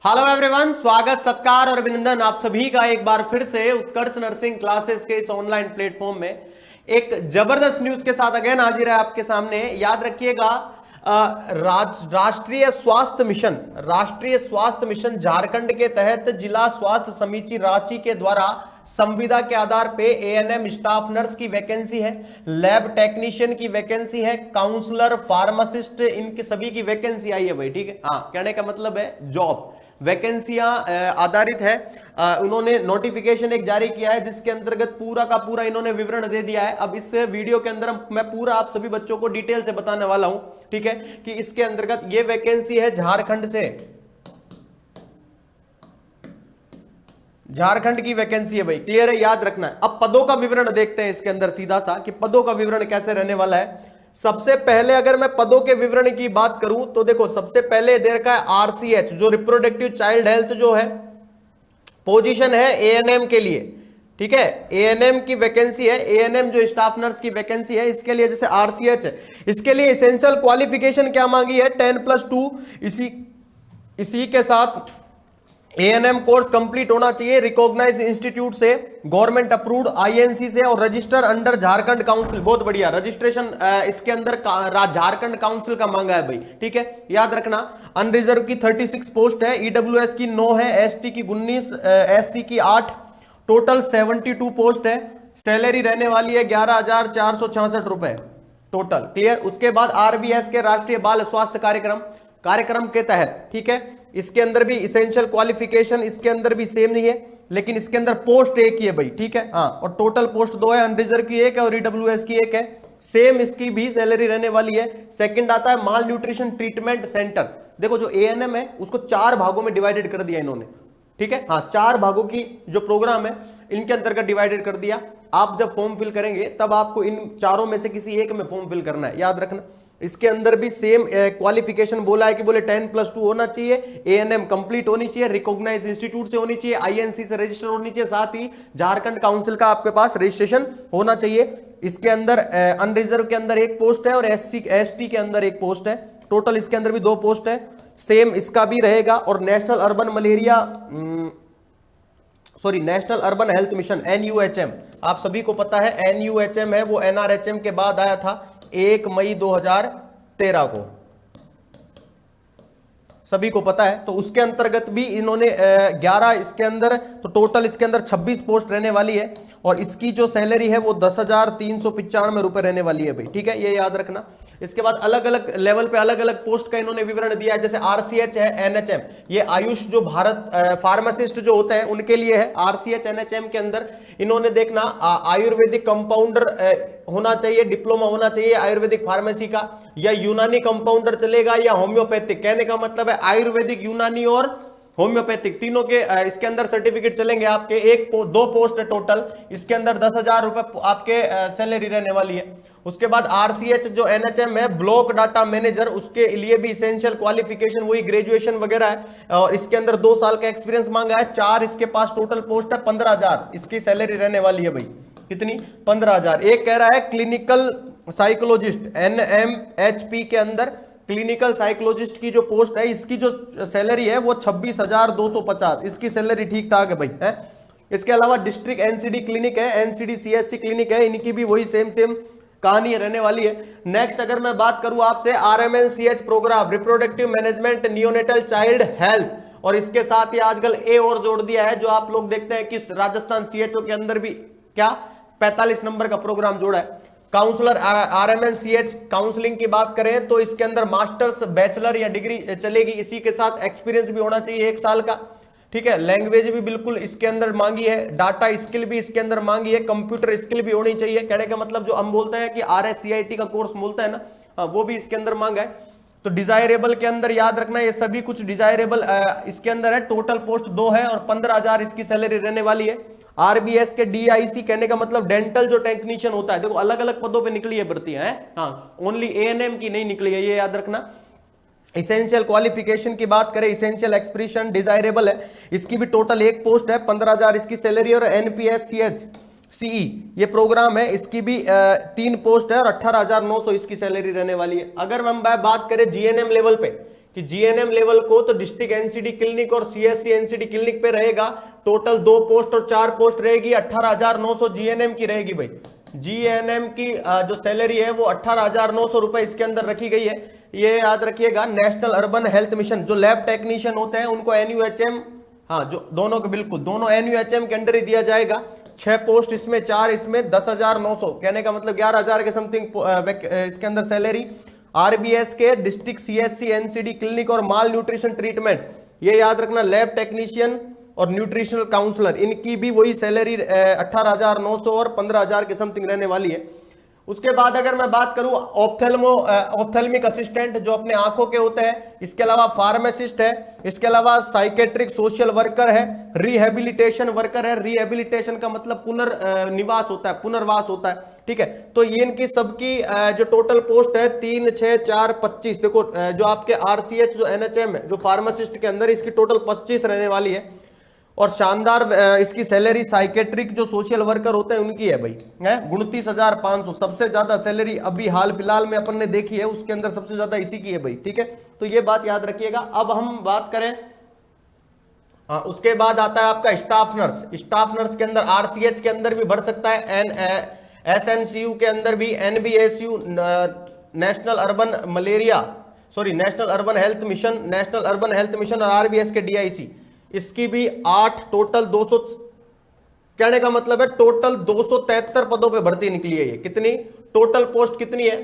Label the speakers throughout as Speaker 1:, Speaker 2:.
Speaker 1: Hello everyone, स्वागत सत्कार और अभिनंदन आप सभी का एक बार फिर से उत्कर्ष नर्सिंग क्लासेस के इस ऑनलाइन प्लेटफॉर्म में एक जबरदस्त न्यूज के साथ अगेन हाजिर है आपके सामने। याद रखिएगा, राष्ट्रीय स्वास्थ्य मिशन झारखंड के तहत जिला स्वास्थ्य समिति रांची के द्वारा संविदा के आधार पे एएनएम स्टाफ नर्स की वैकेंसी है, लैब टेक्नीशियन की वैकेंसी है, काउंसलर, फार्मासिस्ट, इनकी सभी की वैकेंसी आई है भाई। ठीक है, हाँ, कहने का मतलब है जॉब वैकेंसियां आधारित है। उन्होंने नोटिफिकेशन एक जारी किया है जिसके अंतर्गत पूरा का पूरा इन्होंने विवरण दे दिया है। अब इस वीडियो के अंदर मैं पूरा आप सभी बच्चों को डिटेल से बताने वाला हूं, ठीक है, कि इसके अंतर्गत ये वैकेंसी है झारखंड से, झारखंड की वैकेंसी है भाई। क्लियर है, याद रखना है। अब पदों का विवरण देखते हैं इसके अंदर सीधा सा कि पदों का विवरण कैसे रहने वाला है। सबसे पहले अगर मैं पदों के विवरण की बात करूं तो देखो, सबसे पहले दे रखा है आरसीएच, जो रिप्रोडक्टिव चाइल्ड हेल्थ जो है पोजीशन है एएनएम के लिए। ठीक है, एएनएम की वैकेंसी है, एएनएम जो स्टाफ नर्स की वैकेंसी है इसके लिए। जैसे आरसीएच है, इसके लिए एसेंशियल क्वालिफिकेशन क्या मांगी है, 10+2। इसी के साथ एएनएम कोर्स कंप्लीट होना चाहिए रिकॉग्नाइज इंस्टीट्यूट से, गवर्नमेंट अप्रूव्ड आईएनसी से, और रजिस्टर अंडर झारखंड काउंसिल। बहुत बढ़िया, रजिस्ट्रेशन इसके अंदर झारखंड काउंसिल का मांगा है भाई। ठीक है, याद रखना। अनरिजर्व की 36 पोस्ट है, ईडब्ल्यूएस की 9 है, एसटी की 19, एससी की 8, टोटल 72 पोस्ट है। सैलरी रहने वाली है 11,466 रुपए टोटल। क्लियर। उसके बाद आरबीएस के राष्ट्रीय बाल स्वास्थ्य कार्यक्रम के तहत, ठीक है, इसके अंदर भी इसेंशियल क्वालिफिकेशन इसके अंदर भी सेम नहीं है, लेकिन इसके अंदर पोस्ट एक ही है भाई। ठीक है, हाँ, और टोटल पोस्ट 2 है, अनरिजर्व की 1 है और ईडब्ल्यूएस की 1 है। सेम इसकी भी सैलरी रहने वाली है। सेकंड आता है माल न्यूट्रिशन ट्रीटमेंट सेंटर। देखो, जो एएनएम है उसको 4 भागों में डिवाइडेड कर दिया इन्होंने। ठीक है, हाँ, 4 भागों की जो प्रोग्राम है इनके अंतर्गत डिवाइडेड कर दिया। आप जब फॉर्म फिल करेंगे तब आपको इन चारों में से किसी एक में फॉर्म फिल करना है, याद रखना। इसके अंदर भी सेम क्वालिफिकेशन बोला है कि बोले 10+2 होना चाहिए, एएनएम कंप्लीट होनी चाहिए, रिकॉग्नाइज इंस्टीट्यूट से होनी चाहिए, आईएनसी से रजिस्टर होनी चाहिए, साथ ही झारखंड काउंसिल का आपके पास रजिस्ट्रेशन होना चाहिए। इसके अंदर अनरिजर्व के अंदर 1 पोस्ट है और एसटी के अंदर 1 पोस्ट है। टोटल इसके अंदर भी 2 पोस्ट है। सेम इसका भी रहेगा। और national urban health mission NUHM, आप सभी को पता है एनयूएचएम है, वो एनआरएचएम के बाद आया था 1 मई 2013 को, सभी को पता है। तो उसके अंतर्गत भी इन्होंने 11 इसके अंदर, तो टोटल इसके अंदर 26 पोस्ट रहने वाली है। और इसकी जो सैलरी है वो 10,395 रुपए रहने वाली है भाई। ठीक है, ये याद रखना। इसके बाद अलग अलग लेवल पे अलग अलग पोस्ट का इन्होंने विवरण दिया है। जैसे आरसीएच है, एनएचएम, ये आयुष जो भारत फार्मासिस्ट जो होते हैं उनके लिए है। आरसीएच एनएचएम के अंदर इन्होंने देखना आयुर्वेदिक कंपाउंडर होना चाहिए, डिप्लोमा होना चाहिए आयुर्वेदिक फार्मेसी का, या यूनानी कंपाउंडर चलेगा, या होम्योपैथिक। कहने का मतलब है आयुर्वेदिक, यूनानी और होम्योपैथिक तीनों के इसके अंदर सर्टिफिकेट चलेंगे आपके। 2 पोस्ट है टोटल, इसके अंदर 10,000 रुपए आपके सैलरी रहने वाली है। उसके बाद आरसीएच जो एनएचएम है, ब्लॉक डाटा मैनेजर, उसके लिए भी इसेंशियल क्वालिफिकेशन वही ग्रेजुएशन वगैरह है, और इसके अंदर 2 साल का एक्सपीरियंस मांगा है। 4 इसके पास टोटल पोस्ट है, 15,000 इसकी सैलरी रहने वाली है भाई। कितनी? 15,000। एक कह रहा है क्लिनिकल साइकोलॉजिस्ट, एनएमएचपी के अंदर क्लिनिकल साइकोलॉजिस्ट की जो पोस्ट है, इसकी जो सैलरी है वो 26,250, इसकी सैलरी ठीक ठाक है भाई है। इसके अलावा डिस्ट्रिक्ट एनसीडी क्लिनिक है, एनसीडी सीएससी क्लिनिक है, इनकी भी वही सेम कहानी रहने वाली है। नेक्स्ट अगर मैं बात करूं आपसे, RMNCH program, reproductive management neonatal child health, और इसके साथ ही आजकल ए और जोड़ दिया है, जो आप लोग देखते हैं कि राजस्थान सीएचओ के अंदर भी क्या 45 नंबर का प्रोग्राम जोड़ा है। काउंसलर आरएमएनसीएच काउंसलिंग की बात करें तो इसके अंदर मास्टर्स, बैचलर या डिग्री चलेगी, इसी के साथ एक्सपीरियंस भी होना चाहिए 1 साल का। ठीक है, लैंग्वेज भी बिल्कुल इसके अंदर मांगी है, डाटा स्किल भी इसके अंदर मांगी है, कंप्यूटर स्किल भी होनी चाहिए। कहने का मतलब जो हम बोलते हैं कि आरएससीआईटी का कोर्स बोलते हैं ना, वो भी इसके अंदर मांगा है। तो डिजायरेबल के अंदर याद रखना, ये सभी कुछ डिजायरेबल इसके अंदर है। टोटल पोस्ट 2 है और 15,000 इसकी सैलरी रहने वाली है। आरबीएस के डीआईसी, कहने का मतलब डेंटल जो टेक्नीशियन होता है, देखो अलग अलग पदों पे निकली है भर्ती है, हाँ, ओनली एएनएम की नहीं निकली है, ये याद रखना। इसेंशियल क्वालिफिकेशन की बात करें, इसेंशियल एक्सप्रेशन डिजायरेबल है, इसकी भी टोटल 1 पोस्ट है, 15,000 इसकी सैलरी। और एनपीएससीएच सीई ये प्रोग्राम है, इसकी भी 3 पोस्ट है और 18,900 इसकी सैलरी रहने वाली है। अगर हम बात करें जीएनएम लेवल पे, कि जीएनएम लेवल को तो डिस्ट्रिक्ट एनसीडी क्लिनिक और सीएससी एनसीडी क्लिनिक पे रहेगा। टोटल 2 पोस्ट और 4 पोस्ट रहेगी, 18,900 जीएनएम की रहेगी भाई। जीएनएम की जो सैलरी है वो 18,900 रुपए इसके अंदर रखी गई है। ये याद रखिएगा। नेशनल अर्बन हेल्थ मिशन जो लैब टेक्नीशियन होते हैं उनको एनयूएचएम, हाँ जो दोनों के बिल्कुल दोनों एनयूएचएम के अंडर ही दिया जाएगा। 6 पोस्ट इसमें, 4 इसमें, 10,900 कहने का मतलब 11,000 के समथिंग इसके अंदर सैलरी। आरबीएस के डिस्ट्रिक्ट सीएचसी एनसीडी क्लिनिक और माल न्यूट्रिशन ट्रीटमेंट, ये याद रखना, लैब टेक्नीशियन और न्यूट्रिशनल काउंसलर, इनकी भी वही सैलरी 18,900 और 15,000 के समथिंग रहने वाली है। उसके बाद अगर मैं बात करूं ऑप्थेल्मिक असिस्टेंट जो अपने आंखों के होते हैं, इसके अलावा फार्मासिस्ट है, इसके अलावा साइकेट्रिक सोशल वर्कर है, रिहेबिलिटेशन वर्कर है। रिहेबिलिटेशन का मतलब पुनर्निवास होता है, पुनर्वास होता है, ठीक है। तो ये इनकी सबकी जो टोटल पोस्ट है 3, 6, 4, 25। देखो जो आपके आरसीएच जो एनएचएम है जो फार्मासिस्ट के अंदर, इसकी टोटल 25 रहने वाली है। और शानदार इसकी सैलरी साइकेट्रिक जो सोशल वर्कर होते हैं उनकी है भाई, है 29,500। सबसे ज्यादा सैलरी अभी हाल फिलहाल में अपन ने देखी है, उसके अंदर सबसे ज्यादा इसी की है भाई, ठीक है। तो ये बात याद रखिएगा। अब हम बात करें, उसके बाद आता है आपका स्टाफ नर्स। स्टाफ नर्स के अंदर आरसीएच के अंदर भी बढ़ सकता है, एसएनसीयू के अंदर भी, NBSU national urban health mission और आरबीएस के डीआईसी, इसकी भी 8 टोटल 200, कहने का मतलब है टोटल 273 पदों पे भर्ती निकली है। ये कितनी टोटल पोस्ट कितनी है?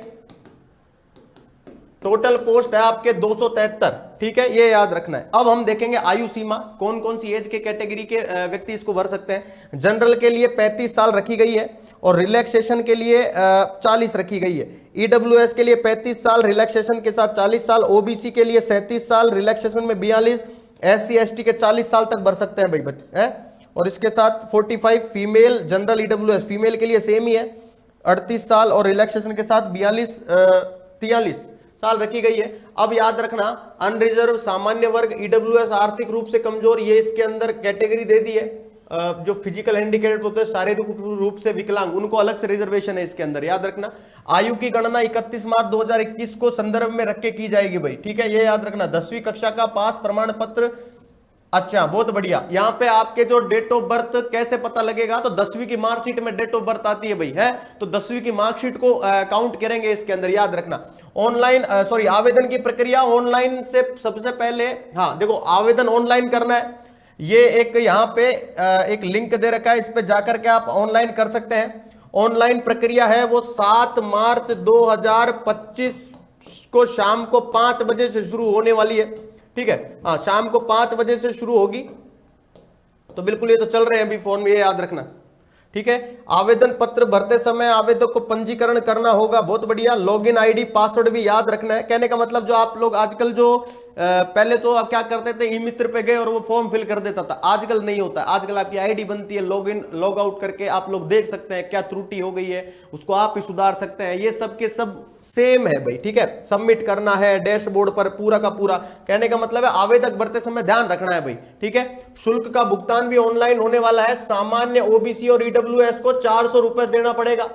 Speaker 1: टोटल पोस्ट है आपके 273, ठीक है, ये याद रखना है। अब हम देखेंगे आयु सीमा, कौन कौन सी एज के कैटेगरी के व्यक्ति इसको भर सकते हैं। जनरल के लिए 35 साल रखी गई है और रिलैक्सेशन के लिए 40 रखी गई है। ईडब्ल्यूएस के लिए 35 साल रिलैक्सेशन के साथ 40 साल, ओबीसी के लिए 37 साल रिलैक्सेशन में 42, SC ST के 40 साल तक भर सकते हैं भाई बच्चे, है। और इसके साथ 45 फीमेल जनरल ईडब्ल्यूएस फीमेल के लिए सेम ही है, 38 साल और रिलैक्सेशन के साथ 43 साल रखी गई है। अब याद रखना अनरिजर्व सामान्य वर्ग ईडब्ल्यूएस आर्थिक रूप से कमजोर, ये इसके अंदर कैटेगरी दे दी है। जो फिजिकल हैंडीकैप्ड होते हैं, शारीरिक रूप से विकलांग, उनको अलग से रिजर्वेशन है इसके अंदर, याद रखना। आयु की गणना 31 मार्च 2021 को संदर्भ में रख के की जाएगी भाई, ठीक है, ये याद रखना। 10वीं कक्षा का पास प्रमाण पत्र, अच्छा बहुत बढ़िया। यहाँ पे आपके जो डेट ऑफ बर्थ कैसे पता लगेगा, तो 10वीं की मार्कशीट में डेट ऑफ बर्थ आती है भाई, है, तो 10वीं की मार्कशीट को काउंट करेंगे इसके अंदर, याद रखना। ऑनलाइन आवेदन की प्रक्रिया ऑनलाइन से सबसे पहले, हाँ देखो आवेदन ऑनलाइन करना है। ये एक यहाँ पे एक लिंक दे रखा है, इस पे जाकर के आप ऑनलाइन कर सकते हैं। ऑनलाइन प्रक्रिया है वो 7 मार्च 2025 को शाम को 5 बजे से शुरू होने वाली है, ठीक है, हाँ शाम को 5 बजे से शुरू होगी। तो बिल्कुल ये तो चल रहे हैं अभी फॉर्म, ये याद रखना, ठीक है। आवेदन पत्र भरते समय आवेदक को पंजीकरण करना होगा, बहुत बढ़िया। लॉगिन आईडी पासवर्ड भी याद रखना है। कहने का मतलब जो आप लोग आजकल जो पहले तो आप क्या करते थे, ई मित्र पे गए और वो फॉर्म फिल कर देता था, आजकल नहीं होता। आजकल आपकी आईडी बनती है, लॉगिन लॉग आउट करके आप लोग देख सकते हैं क्या त्रुटि हो गई है, उसको आप ही सुधार सकते हैं। ये सब के सब सेम है भाई, ठीक है। सबमिट करना है डैशबोर्ड पर पूरा का पूरा, कहने का मतलब है आवेदक भरते समय ध्यान रखना है भाई, ठीक है। शुल्क का भुगतान भी ऑनलाइन होने वाला है। सामान्य ओबीसी और ईडब्ल्यूएस को 400 रुपए देना पड़ेगा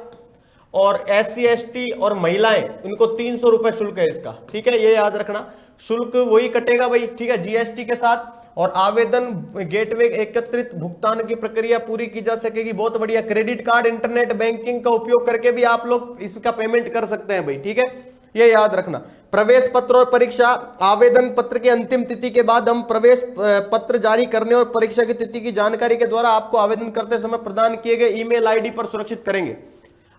Speaker 1: और SC ST और महिलाएं उनको 300 रुपए शुल्क है इसका, ठीक है, ये याद रखना। शुल्क वही कटेगा भाई, ठीक है, जीएसटी के साथ। और आवेदन गेटवे एकत्रित भुगतान की प्रक्रिया पूरी की जा सकेगी, बहुत बढ़िया। क्रेडिट कार्ड इंटरनेट बैंकिंग का उपयोग करके भी आप लोग इसका पेमेंट कर सकते हैं भाई, ठीक है, ये याद रखना। प्रवेश पत्र और परीक्षा, आवेदन पत्र की अंतिम तिथि के बाद हम प्रवेश पत्र जारी करने और परीक्षा की तिथि की जानकारी के द्वारा आपको आवेदन करते समय प्रदान किए गए ईमेल आईडी पर सुरक्षित करेंगे।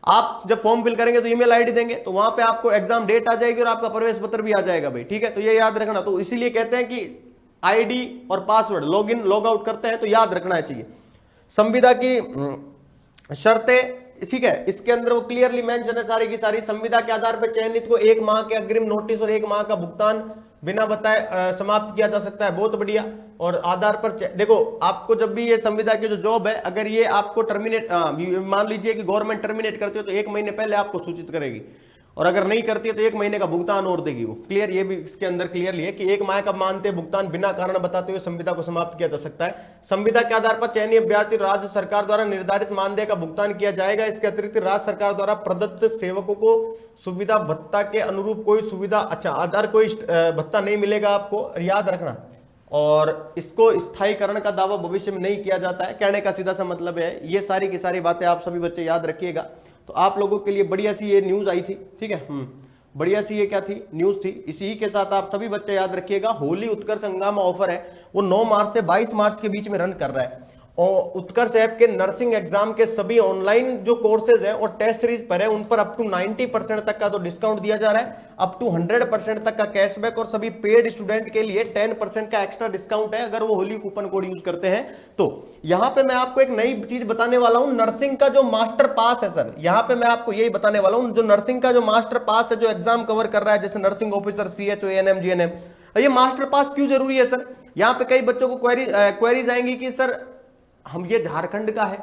Speaker 1: आप जब फॉर्म फिल करेंगे तो ईमेल आईडी देंगे, तो वहां पे आपको एग्जाम डेट आ जाएगी और आपका प्रवेश पत्र भी आ जाएगा भाई, ठीक है, तो ये याद रखना। तो इसीलिए कहते हैं कि आईडी और password log in log out करते हैं तो याद रखना चाहिए। संविदा की शर्तें, ठीक है, इसके अंदर वो क्लियरली मेंशन है सारी की सारी। संविदा के आधार पर चयनित को 1 माह के अग्रिम नोटिस और 1 माह का भुगतान बिना बताए समाप्त किया जा सकता है, बहुत बढ़िया। और आधार पर देखो आपको जब भी ये संविदा की जो जॉब है, अगर ये आपको टर्मिनेट मान लीजिए कि गवर्नमेंट टर्मिनेट करती है तो 1 महीने पहले आपको सूचित करेगी। और अगर नहीं करती है तो 1 महीने का भुगतान और देगी वो। क्लियर, ये भी इसके अंदर क्लियरली है कि 1 माह का मानदेय भुगतान बिना कारण बताते हुए संविदा को समाप्त किया जा सकता है। संविदा के आधार पर चयनित अभ्यर्थी राज्य सरकार द्वारा निर्धारित मानदेय का भुगतान किया जाएगा। इसके अतिरिक्त राज्य सरकार द्वारा प्रदत्त सेवकों को सुविधा भत्ता के अनुरूप कोई सुविधा, अच्छा आधार कोई भत्ता नहीं मिलेगा आपको, याद रखना। और इसको स्थायीकरण का दावा भविष्य में नहीं किया जाता है। कहने का सीधा सा मतलब है, ये सारी की सारी बातें आप सभी बच्चे याद रखिएगा। तो आप लोगों के लिए बढ़िया सी ये न्यूज आई थी, ठीक है, बढ़िया सी ये क्या थी, न्यूज थी। इसी के साथ आप सभी बच्चे याद रखिएगा, होली उत्कर्ष हंगामा ऑफर है वो 9 मार्च से 22 मार्च के बीच में रन कर रहा है। और उत्कर्ष ऐप के नर्सिंग एग्जाम के सभी ऑनलाइन जो कोर्सेज हैं और टेस्ट सीरीज पर है उन पर अप टू 90% तक का तो डिस्काउंट दिया जा रहा है, अप टू 100% तक का कैशबैक, और सभी पेड स्टूडेंट के लिए 10% का एक्स्ट्रा डिस्काउंट है अगर वो होली कूपन कोड यूज करते हैं। तो यहां पे मैं आपको एक नई चीज बताने वाला हूं, नर्सिंग का जो मास्टर पास है सर, यहां पे मैं आपको यही बताने वाला हूं, जो नर्सिंग का जो मास्टर पास है जो एग्जाम कवर कर रहा है, जैसे nursing officer, CHO, ANM, GNM, ये मास्टर पास क्यों जरूरी है सर? यहां पे कई बच्चों को क्वेरीज आएंगी कि सर हम ये झारखंड का है,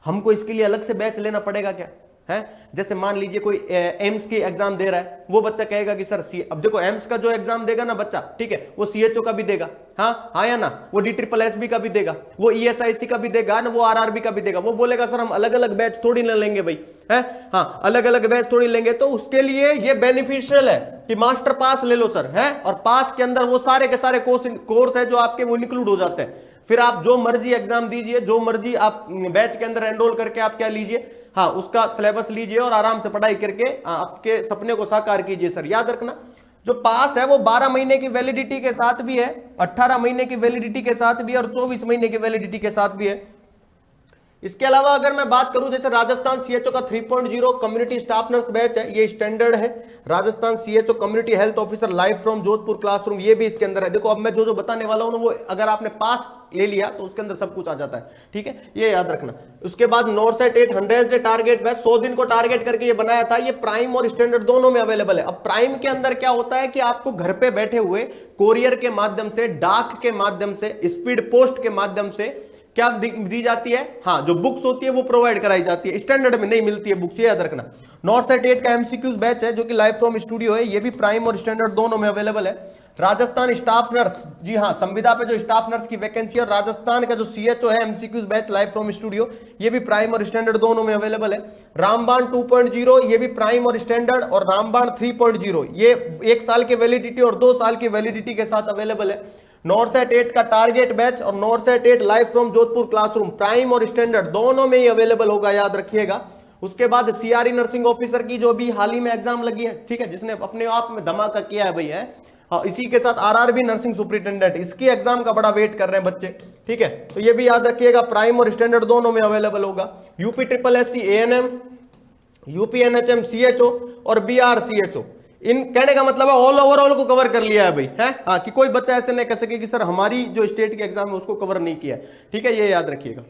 Speaker 1: हमको इसके लिए अलग से बैच लेना पड़ेगा क्या है? जैसे मान लीजिए कोई एम्स की एग्जाम दे रहा है, वो बच्चा कहेगा कि सर अब देखो एम्स का जो एग्जाम देगा ना बच्चा, ठीक है, वो CHO का भी देगा, हाँ या ना, वो DSSB का भी देगा, वो ESIC का भी देगा ना, वो RRB का भी देगा। वो बोलेगा सर हम अलग अलग बैच थोड़ी ना लेंगे भाई, है हाँ, अलग अलग बैच थोड़ी लेंगे। तो उसके लिए ये बेनिफिशियल है कि मास्टर पास ले लो सर, है, और पास के अंदर वो सारे के सारे कोर्स है जो आपके वो इंक्लूड हो जाते हैं। फिर आप जो मर्जी एग्जाम दीजिए, जो मर्जी आप बैच के अंदर एनरोल करके आप क्या लीजिए, हाँ, उसका सिलेबस लीजिए और आराम से पढ़ाई करके आपके सपने को साकार कीजिए। सर याद रखना, जो पास है वो 12 महीने की वैलिडिटी के साथ भी है, 18 महीने की वैलिडिटी के साथ भी है, और 24 महीने की वैलिडिटी के साथ भी है। इसके अलावा अगर मैं बात करूं, जैसे राजस्थान CHO का 3.0 कम्युनिटी स्टाफ नर्स बैच है, ये स्टैंडर्ड है। Rajasthan CHO community health officer live from Jodhpur classroom, ये भी इसके अंदर है। देखो अब मैं जो बताने वाला हूं वो अगर आपने पास ले लिया तो उसके अंदर सब कुछ आ जाता है, ठीक है, ये याद रखना। उसके बाद नॉर्सेट 800 डे टारगेट बैच, 100 दिन को टारगेट करके ये बनाया था, ये प्राइम और स्टैंडर्ड दोनों में अवेलेबल है। अब प्राइम के अंदर क्या होता है कि आपको घर पे बैठे हुए कोरियर के माध्यम से, डाक के माध्यम से, स्पीड पोस्ट के माध्यम से क्या दी जाती है, हाँ, जो बुक्स होती है वो प्रोवाइड कराई जाती है। स्टैंडर्ड में नहीं मिलती है बुक्स, ये याद रखना। नॉर्सेट 8 का MCQs बैच है जो कि लाइव फ्रॉम स्टूडियो है, ये भी प्राइम और स्टैंडर्ड दोनों में अवेलेबल है। राजस्थान स्टाफ नर्स, जी हाँ, संविदा पे जो स्टाफ नर्स की वैकेंसी है, और राजस्थान का जो CHO है MCQs batch live from studio, ये भी प्राइम और स्टैंडर्ड दोनों में अवेलेबल है। रामबाण 2.0, ये भी प्राइम और स्टैंडर्ड, और रामबाण 3.0 ये 1 साल की वैलिडिटी और 2 साल की वैलिडिटी के साथ अवेलेबल है। नॉर्सेट 8 का टारगेट बैच और नॉर्सेट 8 live from Jodhpur classroom, prime और स्टैंडर्ड दोनों में ही अवेलेबल होगा, याद रखिएगा। उसके बाद CRE नर्सिंग ऑफिसर की जो भी हाल ही में एग्जाम लगी है, ठीक है, जिसने अपने आप में धमाका किया है भाई, है, हाँ, इसी के साथ RRB नर्सिंग सुपरिटेंडेंट, इसकी एग्जाम का बड़ा वेट कर रहे हैं बच्चे, ठीक है, तो ये भी याद रखिएगा, प्राइम और स्टैंडर्ड दोनों में अवेलेबल होगा। UPSSC ANM, UPNHM CHO और BRCHO, इन कहने का मतलब है ऑल ओवरऑल को कवर कर लिया है भाई, है, हाँ, कि कोई बच्चा ऐसे नहीं कह सके कि सर हमारी जो स्टेट के एग्जाम है उसको कवर नहीं किया, ठीक है, ये याद रखिएगा।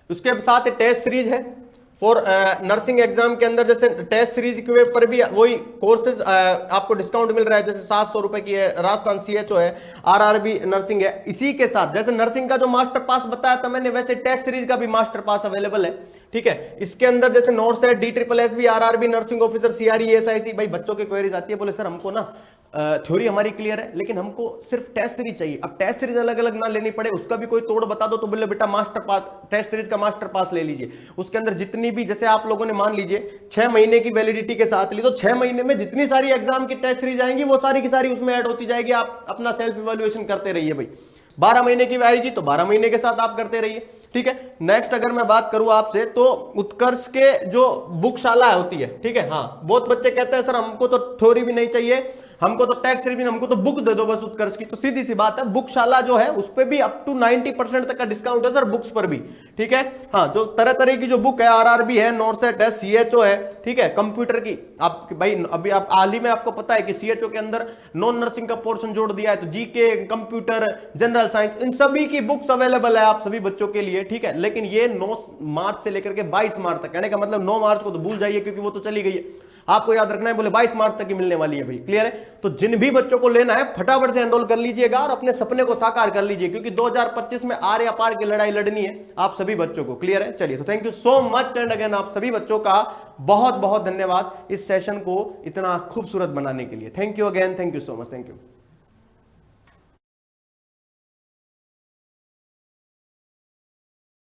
Speaker 1: उसके साथ टेस्ट सीरीज है फॉर नर्सिंग एग्जाम के अंदर, जैसे टेस्ट सीरीज के पर भी वही कोर्सेज आपको डिस्काउंट मिल रहा है, जैसे 700 रुपए की है, राजस्थान CHO है, RRB नर्सिंग है। इसी के साथ जैसे नर्सिंग का जो मास्टर पास बताया था मैंने, वैसे टेस्ट सीरीज का भी मास्टर पास अवेलेबल है, ठीक है। इसके अंदर जैसे नॉर्सेट, DSSB, RRB nursing officer, CRE ESIC, भाई बच्चों की क्वेरीज आती है, बोले सर हमको ना थ्योरी हमारी क्लियर है लेकिन हमको सिर्फ टेस्ट सीरीज चाहिए। अब टेस्ट सीरीज अलग अलग ना लेनी पड़े, उसका भी कोई तोड़ बता दो, तो बोले बेटा मास्टर पास, टेस्ट सीरीज का मास्टर पास ले लीजिए। उसके अंदर जितनी भी, जैसे आप लोगों ने मान लीजिए 6 महीने की वैलिडिटी के साथ ली, तो 6 महीने में जितनी सारी एग्जाम की टेस्ट सीरीज आएंगी वो सारी की सारी उसमें ऐड होती जाएगी। आप अपना सेल्फ इवैल्यूएशन करते रहिए भाई। 12 महीने की आएगी तो 12 महीने के साथ आप करते रहिए, ठीक है। नेक्स्ट अगर मैं बात करूं आपसे, तो उत्कर्ष के जो बुकशाला होती है, ठीक है, हाँ, बहुत बच्चे कहते हैं सर हमको तो थ्योरी भी नहीं चाहिए, हमको तो टेक्स्ट भी, हमको तो बुक दे दो बस उत्कर्ष की। तो सीधी सी बात है, बुकशाला जो है उस पे भी अप टू 90% तक का डिस्काउंट है सर, बुक्स पर भी, ठीक है। हाँ, जो तरह तरह की जो बुक है, RRB है, नॉर्सेट है, CHO है, ठीक है, कंप्यूटर की, आप भाई अभी आप हाल ही में आपको पता है कि CHO के अंदर नॉन नर्सिंग का पोर्शन जोड़ दिया है, तो GK, कंप्यूटर, जनरल साइंस, इन सभी की बुक्स अवेलेबल है आप सभी बच्चों के लिए, ठीक है। लेकिन ये 9 मार्च से लेकर के 22 मार्च तक, कहने का मतलब 9 मार्च को तो भूल जाइए क्योंकि वो तो चली गई है। आपको याद रखना है, बोले 22 मार्च तक ही मिलने वाली है भाई। क्लियर है? तो जिन भी बच्चों को लेना है फटाफट से एनरोल कर लीजिएगा और अपने सपने को साकार कर लीजिए, क्योंकि 2025 में आर या पार की लड़ाई लड़नी है आप सभी बच्चों को। क्लियर है? चलिए, तो thank you so much and again आप सभी बच्चों का बहुत बहुत धन्यवाद इस सेशन को इतना खूबसूरत बनाने के लिए। Thank you again, thank you so much, thank you.